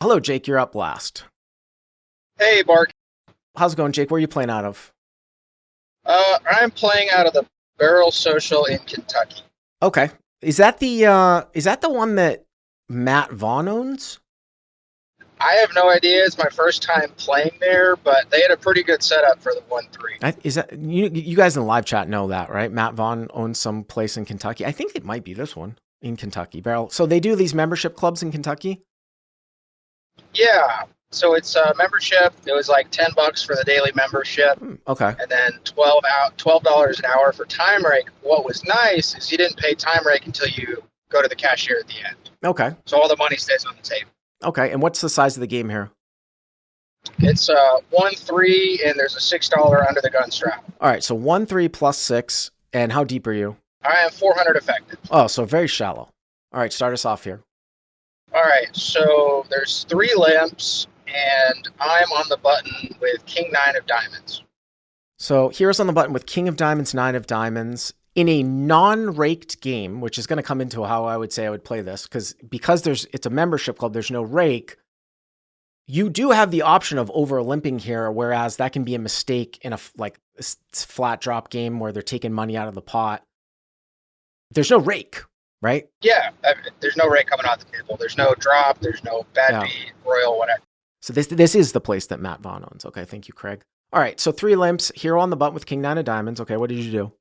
Hello, Jake. You're up last. Hey, Mark. How's it going, Jake? Where are you playing out of? I'm playing out of the Barrel Social in Kentucky. Okay. Is that the one that Matt Vaughn owns? I have no idea. It's my first time playing there, but they had a pretty good setup for the 1-3. Is that you guys in the live chat know that, right? Matt Vaughn owns some place in Kentucky. I think it might be this one in Kentucky. Barrel. So they do these membership clubs in Kentucky? Yeah, so it's a membership. It was like $10 for the daily membership, Okay. and then $12 an hour for time rake. What was nice is you didn't pay time rake until you go to the cashier at the end. Okay. So all the money stays on the table. Okay. And what's the size of the game here? It's 1-3, and there's a $6 under the gun strap. All right. So 1-3 plus 6. And how deep are you? I am 400 effective. Oh, so very shallow. All right. Start us off here. All right, so there's 3 limps, and I'm on the button with King 9 of diamonds. So here's on the button with King of Diamonds, 9 of Diamonds. In a non-raked game, which is going to come into how I would say I would play this, because it's a membership club, there's no rake. You do have the option of over limping here, whereas that can be a mistake in a flat drop game where they're taking money out of the pot. There's no rake, right? Yeah, there's no rake coming out the table. There's no drop. There's no bad beat, royal, whatever. So this is the place that Matt Vaughn owns. Okay, thank you, Craig. All right, so 3 limps, hero on the button with King 9 of Diamonds. Okay, what did you do?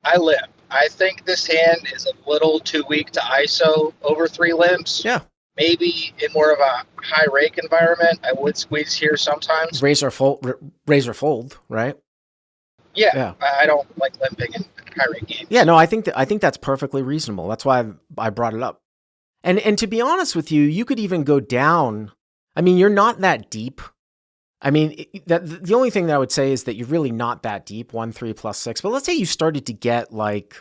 I limp. I think this hand is a little too weak to ISO over 3 limps. Yeah. Maybe in more of a high rake environment, I would squeeze here sometimes. Razor fold, right? Yeah. I don't like limping in high rake games. Yeah, no, I think that's perfectly reasonable. That's why I brought it up. And to be honest with you, you could even go down. I mean, you're not that deep. I mean, the only thing that I would say is that you're really not that deep, 1-3 plus 6. But let's say you started to get like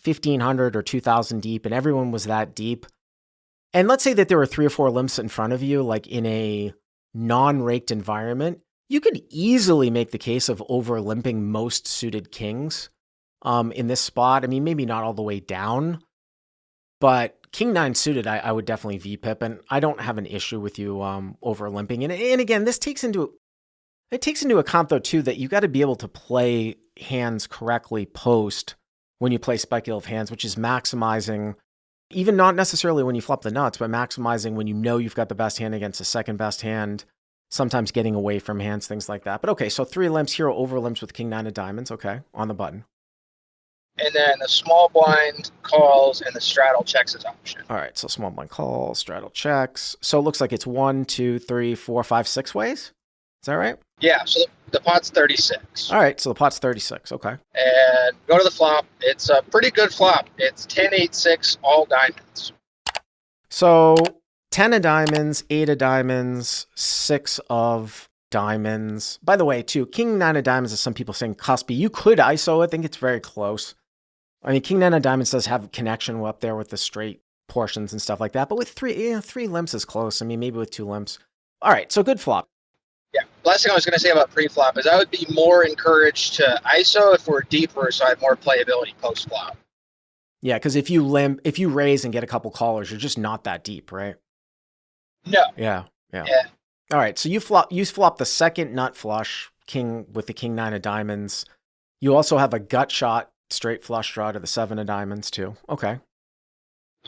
1,500 or 2,000 deep, and everyone was that deep. And let's say that there were 3 or 4 limps in front of you, like in a non-raked environment. You could easily make the case of over limping most suited kings in this spot. I mean, maybe not all the way down, but King 9 suited, I would definitely VPip, and I don't have an issue with you over limping. And again, this takes into account though too that you got to be able to play hands correctly post when you play speculative hands, which is maximizing, even not necessarily when you flop the nuts, but maximizing when you know you've got the best hand against the second best hand. Sometimes getting away from hands, things like that. But okay, so 3 limps, hero over limps with King 9 of Diamonds. Okay, on the button. And then the small blind calls and the straddle checks his option. All right, so small blind calls, straddle checks. So it looks like it's 1, 2, 3, 4, 5, 6 ways. Is that right? Yeah, so the pot's 36. All right, so the pot's 36. Okay. And go to the flop. It's a pretty good flop. It's 10, 8, 6, all diamonds. So 10 of diamonds, 8 of diamonds, 6 of diamonds. By the way, too, King 9 of diamonds is some people saying cuspy. You could ISO. I think it's very close. I mean, King 9 of diamonds does have connection up there with the straight portions and stuff like that. But with 3 limps is close. I mean, maybe with 2 limps. All right, so good flop. Yeah. Last thing I was going to say about pre-flop is I would be more encouraged to ISO if we're deeper, so I have more playability post-flop. Yeah, because if you raise and get a couple callers, you're just not that deep, right? No. Yeah. All right, so you flop the second nut flush, king with the King 9 of diamonds. You also have a gut shot straight flush draw to the 7 of diamonds too. Okay.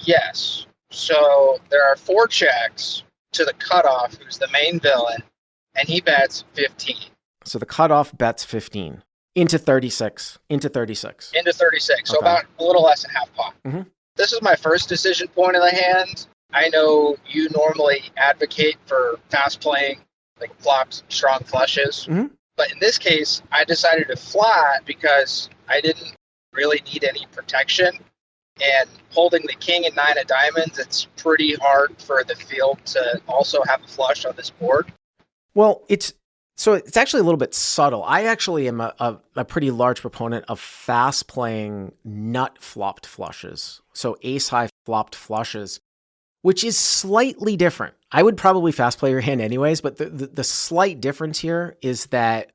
Yes. So there are 4 checks to the cutoff, who's the main villain, and he bets 15. So the cutoff bets 15 into 36. Into 36. So about a little less than half pot. Mm-hmm. This is my first decision point of the hand. I know you normally advocate for fast playing, like flops, strong flushes. Mm-hmm. But in this case, I decided to flat because I didn't really need any protection. And holding the king and 9 of diamonds, it's pretty hard for the field to also have a flush on this board. Well, it's actually a little bit subtle. I actually am a pretty large proponent of fast playing nut flopped flushes. So ace high flopped flushes, which is slightly different. I would probably fast play your hand anyways, but the slight difference here is that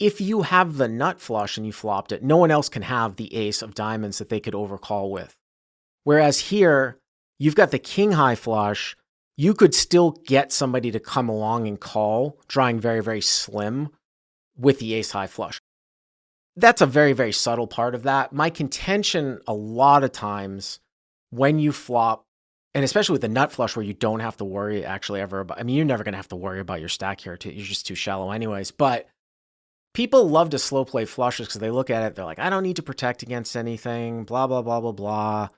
if you have the nut flush and you flopped it, no one else can have the ace of diamonds that they could overcall with. Whereas here, you've got the king high flush, you could still get somebody to come along and call, drawing very, very slim with the ace high flush. That's a very, very subtle part of that. My contention a lot of times when you flop, and especially with the nut flush where you don't have to worry actually ever about, I mean, you're never going to have to worry about your stack here. You're just too shallow anyways. But people love to slow play flushes because they look at it, they're like, I don't need to protect against anything, blah, blah, blah, blah, blah.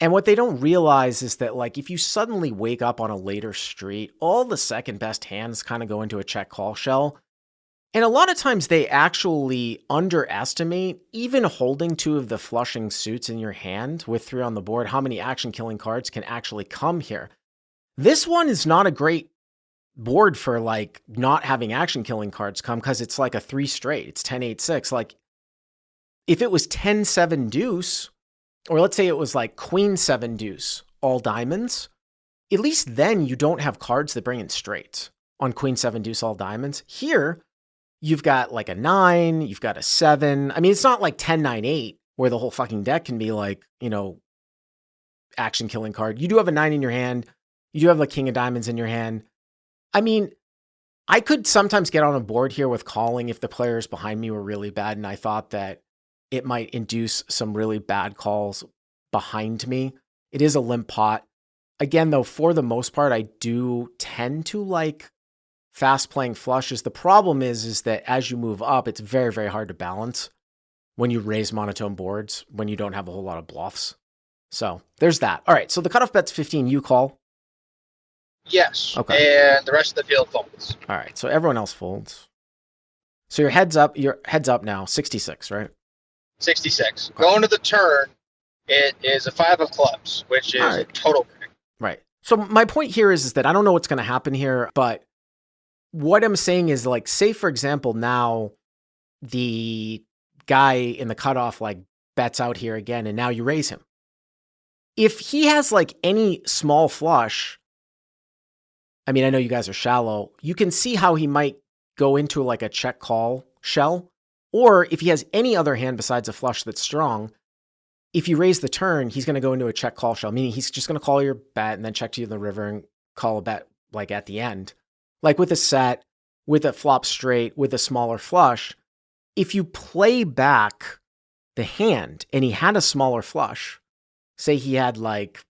And what they don't realize is that, like, if you suddenly wake up on a later street, all the second best hands kind of go into a check call shell. And a lot of times they actually underestimate, even holding two of the flushing suits in your hand with 3 on the board, how many action killing cards can actually come here. This one is not a great board for like not having action killing cards come because it's like a 3 straight. It's 10-8-6. Like if it was 10-7 deuce, or let's say it was like queen 7 deuce, all diamonds, at least then you don't have cards that bring in straights on queen 7 deuce, all diamonds. Here, you've got like a 9, you've got a 7. I mean, it's not like 10-9-8 where the whole fucking deck can be like, you know, action killing card. You do have a 9 in your hand. You do have the king of diamonds in your hand. I mean, I could sometimes get on a board here with calling if the players behind me were really bad and I thought that it might induce some really bad calls behind me. It is a limp pot. Again, though, for the most part, I do tend to like fast playing flushes. The problem is that as you move up, it's very, very hard to balance when you raise monotone boards, when you don't have a whole lot of bluffs. So there's that. All right. So the cutoff bet's 15. You call. Yes. Okay. And the rest of the field folds. All right. So everyone else folds. So your head's up now, 66, right? 66. Okay. Going to the turn, it is a 5 of clubs, which is a total break. Right. So my point here is that I don't know what's going to happen here, but what I'm saying is, like, say, for example, now the guy in the cutoff, like, bets out here again, and now you raise him. If he has, like, any small flush, I mean, I know you guys are shallow, you can see how he might go into, like, a check call shell. Or if he has any other hand besides a flush that's strong, if you raise the turn, he's going to go into a check call shell, meaning he's just going to call your bet and then check to you in the river and call a bet, like, at the end. Like with a set, with a flop straight, with a smaller flush, if you play back the hand and he had a smaller flush, say he had like,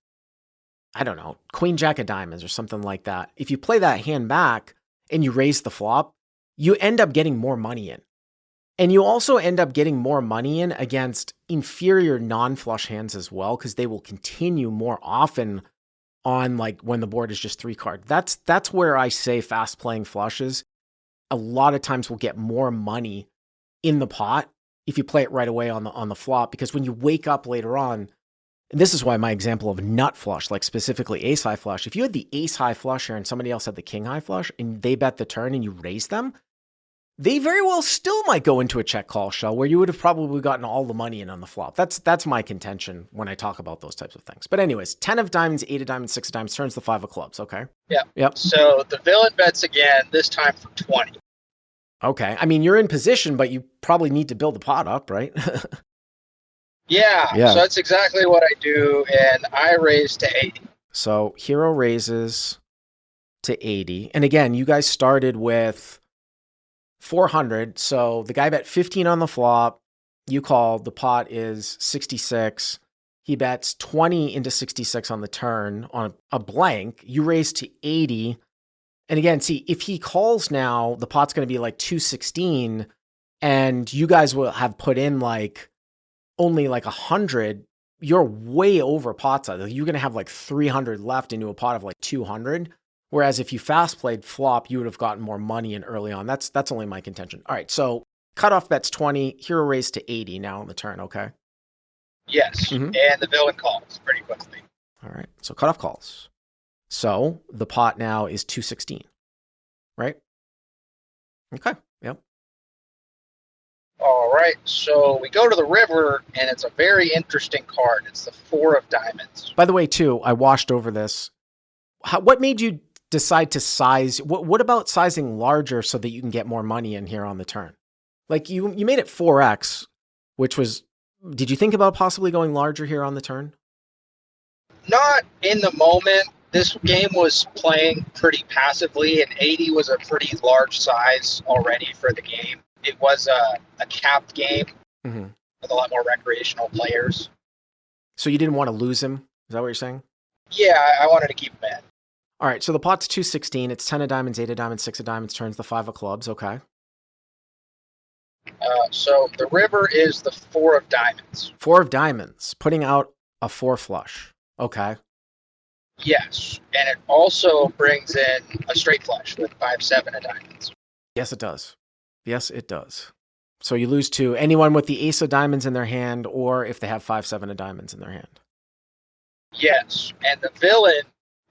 I don't know, queen jack of diamonds or something like that. If you play that hand back and you raise the flop, you end up getting more money in. And you also end up getting more money in against inferior non-flush hands as well, because they will continue more often on like when the board is just 3 card. That's where I say fast playing flushes a lot of times will get more money in the pot if you play it right away on the flop, because when you wake up later on, and this is why my example of nut flush, like specifically ace high flush, if you had the ace high flush here and somebody else had the king high flush and they bet the turn and you raise them, they very well still might go into a check call shell where you would have probably gotten all the money in on the flop. That's my contention when I talk about those types of things. But anyways, 10 of diamonds, 8 of diamonds, 6 of diamonds turns the 5 of clubs, okay? Yeah. Yep. So the villain bets again, this time for 20. Okay. I mean, you're in position, but you probably need to build the pot up, right? Yeah. So that's exactly what I do, and I raise to 80. So hero raises to 80. And again, you guys started with 400. So the guy bet 15 on the flop. You called. The pot is 66. He bets 20 into 66 on the turn on a blank. You raise to 80. And again, see, if he calls now, the pot's going to be like 216. And you guys will have put in like only like 100. You're way over pot size. You're going to have like 300 left into a pot of like 200. Whereas if you fast played flop, you would have gotten more money in early on. That's only my contention. All right, so cutoff bet's 20, hero raise to 80 now on the turn, okay? Yes, and the villain calls pretty quickly. All right, so cutoff calls. So the pot now is 216, right? Okay, yep. All right, so we go to the river, and it's a very interesting card. It's the 4 of diamonds. By the way, too, I washed over this. What made you decide to size? What about sizing larger so that you can get more money in here on the turn? Like you made it 4x, which was, did you think about possibly going larger here on the turn? Not in the moment. this game was playing pretty passively, and 80 was a pretty large size already for the game. It was a capped game with a lot more recreational players. So you didn't want to lose him? Is that what you're saying? Yeah, I wanted to keep him in. All right, so the pot's 216. It's 10 of diamonds, 8 of diamonds, 6 of diamonds, turns the 5 of clubs. Okay. So the river is the 4 of diamonds. 4 of diamonds, putting out a 4 flush. Okay. Yes, and it also brings in a straight flush with 5-7 of diamonds. Yes, it does. Yes, it does. So you lose to anyone with the ace of diamonds in their hand, or if they have 5-7 of diamonds in their hand. Yes, and the villain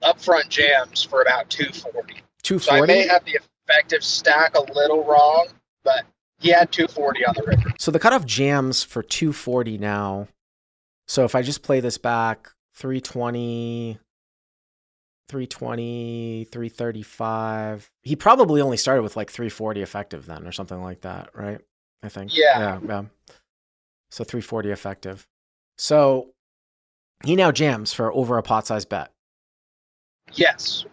upfront jams for about 240. 240? So I may have the effective stack a little wrong, but he had 240 on the river. So the cutoff jams for 240 now. So if I just play this back, 320, 335. He probably only started with like 340 effective then, or something like that, right? I think. Yeah. So 340 effective. So he now jams for over a pot size bet. Yes.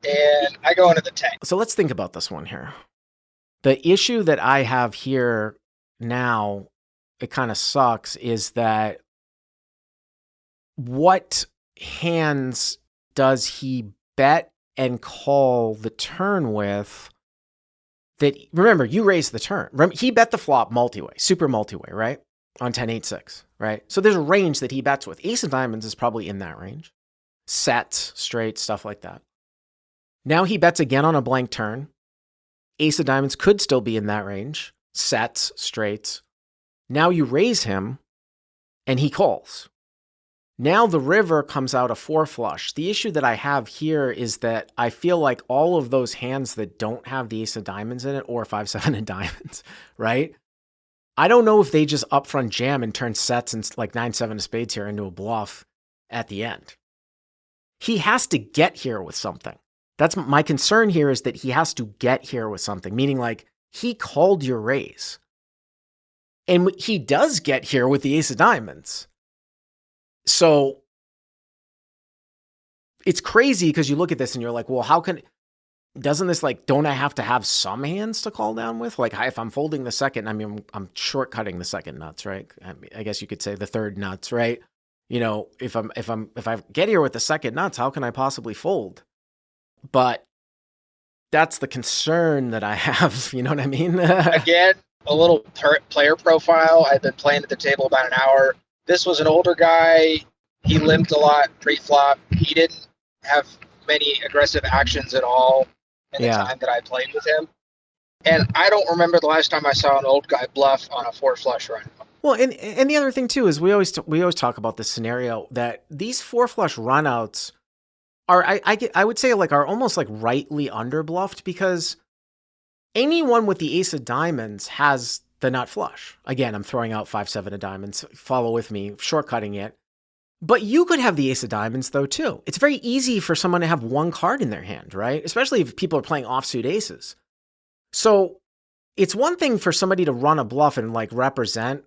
And I go into the tank. So let's think about this one here. The issue that I have here now, it kind of sucks, is that what hands does he bet and call the turn with? That, remember, you raised the turn. Remember, he bet the flop multi-way, super multi-way, right? On 10-8-6, right? So there's a range that he bets with. Ace of diamonds is probably in that range. Sets, straight, stuff like that. Now he bets again on a blank turn. Ace of diamonds could still be in that range. Sets, straights. Now you raise him, and he calls. Now the river comes out a 4 flush. The issue that I have here is that I feel like all of those hands that don't have the ace of diamonds in it, or 5-7 of diamonds, right? I don't know if they just upfront jam and turn sets and like 9-7 of spades here into a bluff at the end. He has to get here with something. That's my concern here, is that he has to get here with something, meaning like he called your raise. And he does get here with the ace of diamonds. So it's crazy because you look at this and you're like, well, doesn't this like, don't I have to have some hands to call down with? Like if I'm folding the second, I mean, I'm shortcutting the second nuts, right? I guess you could say the third nuts, right? You know, if I get here with the second nuts, how can I possibly fold? But that's the concern that I have. You know what I mean? Again, a little player profile. I've been playing at the table about an hour. This was an older guy. He limped a lot pre-flop. He didn't have many aggressive actions at all in the time that I played with him. And I don't remember the last time I saw an old guy bluff on a 4 flush run. Well, and the other thing too is we always talk about this scenario that these 4 flush runouts are I would say like are almost like rightly underbluffed, because anyone with the ace of diamonds has the nut flush. Again, I'm throwing out 5-7 of diamonds. Follow with me, shortcutting it. But you could have the ace of diamonds though too. It's very easy for someone to have one card in their hand, right? Especially if people are playing offsuit aces. So it's one thing for somebody to run a bluff and like represent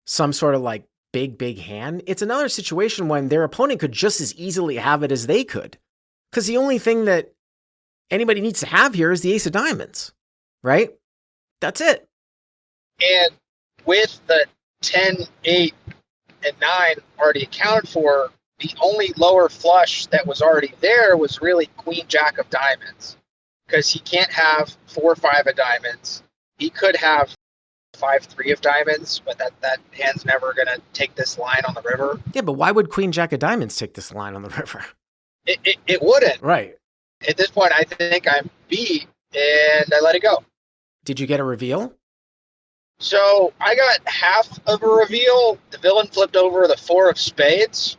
some sort of like big hand. It's another situation when their opponent could just as easily have it as they could. Because the only thing that anybody needs to have here is the ace of diamonds, right? That's it. And with the 10, 8, and 9 already accounted for, the only lower flush that was already there was really Queen Jack of diamonds. Because he can't have 4 5 of diamonds. He could have 5-3 of diamonds, but that hand's never going to take this line on the river. Yeah, but why would Queen Jack of diamonds take this line on the river? It wouldn't. Right. At this point, I think I'm beat, and I let it go. Did you get a reveal? So I got half of a reveal. The villain flipped over the 4 of spades.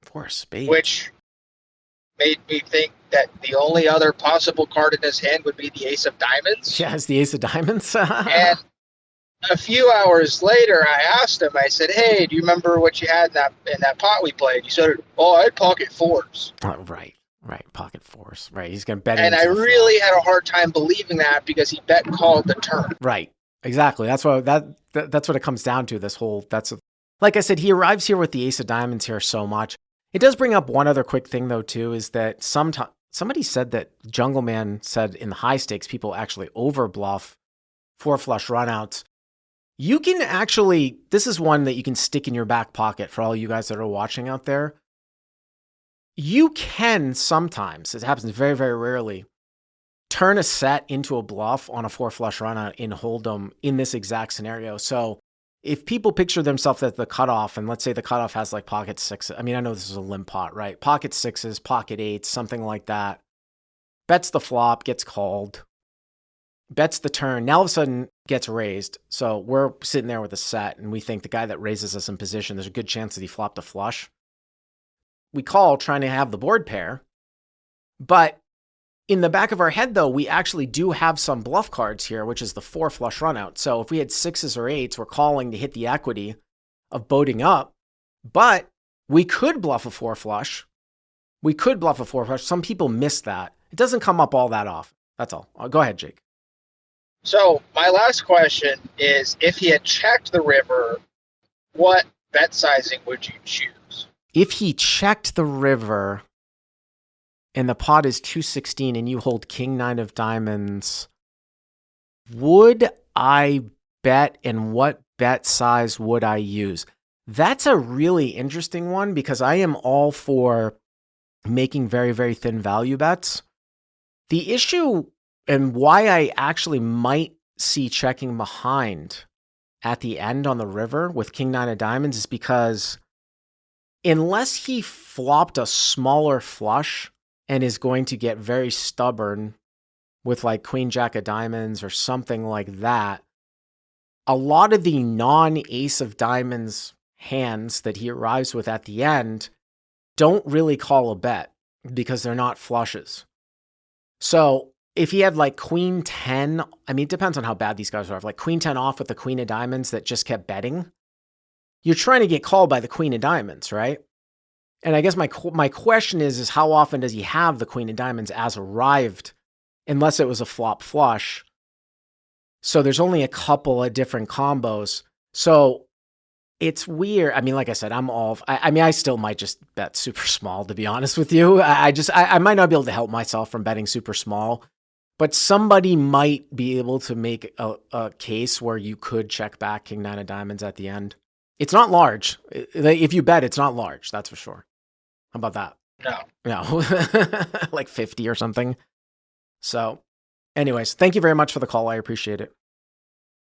4 of spades? Which made me think that the only other possible card in his hand would be the ace of diamonds. Yeah, it's the ace of diamonds. And a few hours later, I asked him, I said, hey, do you remember what you had in that pot we played? He said, oh, I had pocket 4s. Oh, right, pocket 4s. Right, he's going to bet and I really had a hard time believing that because he bet called the turn. Right, exactly. That's what it comes down to, this whole, like I said, he arrives here with the ace of diamonds here so much. It does bring up one other quick thing, though, too, is that somebody said that Jungle Man said in the high stakes, people actually overbluff 4-flush runouts. You can actually, this is one that you can stick in your back pocket for all you guys that are watching out there. You can sometimes, it happens very, very rarely, turn a set into a bluff on a 4-flush runout in Hold'em in this exact scenario. So if people picture themselves at the cutoff, and let's say the cutoff has like pocket sixes, I mean, I know this is a limp pot, right? Pocket sixes, pocket eights, something like that. Bets the flop, gets called. Bets the turn, now all of a sudden gets raised. So we're sitting there with a set, and we think the guy that raises us in position, there's a good chance that he flopped a flush. We call trying to have the board pair. But in the back of our head, though, we actually do have some bluff cards here, which is the 4-flush runout. So if we had sixes or eights, we're calling to hit the equity of boating up. But we could bluff a 4-flush. We could bluff a 4-flush. Some people miss that. It doesn't come up all that often. That's all. Go ahead, Jake. So my last question is, if he had checked the river, what bet sizing would you choose? If he checked the river and the pot is 216 and you hold king 9 of diamonds, would I bet, and what bet size would I use? That's a really interesting one, because I am all for making very, very thin value bets. The issue and why I actually might see checking behind at the end on the river with king 9 of diamonds is because unless he flopped a smaller flush and is going to get very stubborn with like queen jack of diamonds or something like that, a lot of the non-ace of diamonds hands that he arrives with at the end don't really call a bet because they're not flushes. So if he had like queen 10, I mean, it depends on how bad these guys are. Like queen 10 off with the queen of diamonds that just kept betting, you're trying to get called by the queen of diamonds, right? And I guess my question is how often does he have the queen of diamonds as arrived, unless it was a flop flush? So there's only a couple of different combos. So it's weird. I mean, like I said, I still might just bet super small, to be honest with you. I might not be able to help myself from betting super small, but somebody might be able to make a case where you could check back king 9 of diamonds at the end. It's not large. If you bet, it's not large. That's for sure. How about that? No. Like 50 or something. So anyways, thank you very much for the call. I appreciate it.